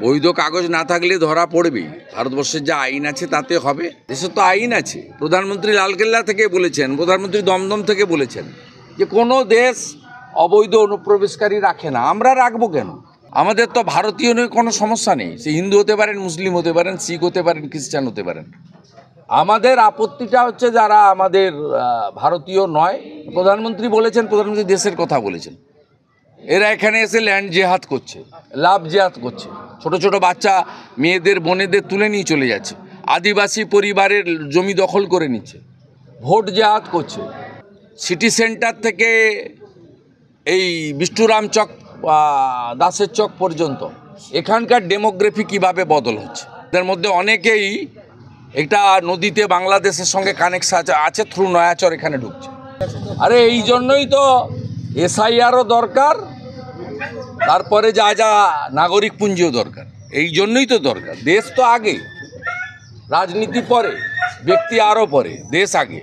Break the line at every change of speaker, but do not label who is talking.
বৈধ কাগজ না থাকলে ধরা পড়বেই। ভারতবর্ষের যা আইন আছে তাতে হবে। দেশের তো আইন আছে। প্রধানমন্ত্রী লালকেল্লা থেকে বলেছেন, প্রধানমন্ত্রী দমদম থেকে বলেছেন যে কোনো দেশ অবৈধ অনুপ্রবেশকারী রাখে না। আমরা রাখবো কেন? আমাদের তো ভারতীয় নিয়ে কোনো সমস্যা নেই। সে হিন্দু হতে পারেন, মুসলিম হতে পারেন, শিখ হতে পারেন, খ্রিস্টান হতে পারেন। আমাদের আপত্তিটা হচ্ছে যারা আমাদের ভারতীয় নয়। প্রধানমন্ত্রী বলেছেন, প্রধানমন্ত্রী দেশের কথা বলেছেন, এরা এখানে এসে ল্যান্ড জেহাদ করছে, লাভ জেহাদ করছে। ছোট ছোট বাচ্চা মেয়েদের বোনেদের তুলে নিয়ে চলে যাচ্ছে, আদিবাসী পরিবারের জমি দখল করে নিচ্ছে, ভোট জেহাদ করছে। সিটি সেন্টার থেকে এই বিষ্ণুরাম চক দাসের চক পর্যন্ত এখানকার ডেমোগ্রাফি কিভাবে বদল হচ্ছে। এদের মধ্যে অনেকেই একটা নদীতে বাংলাদেশের সঙ্গে কানেকশন আছে, থ্রু নয়াচর এখানে ঢুকছে। আরে এই জন্যই তো এসআইআরও দরকার, তারপরে যা যা নাগরিক পুঞ্জিও দরকার। এই জন্যই তো দরকার। দেশ তো আগে, রাজনীতি পরে, ব্যক্তি আরও পরে, দেশ আগে।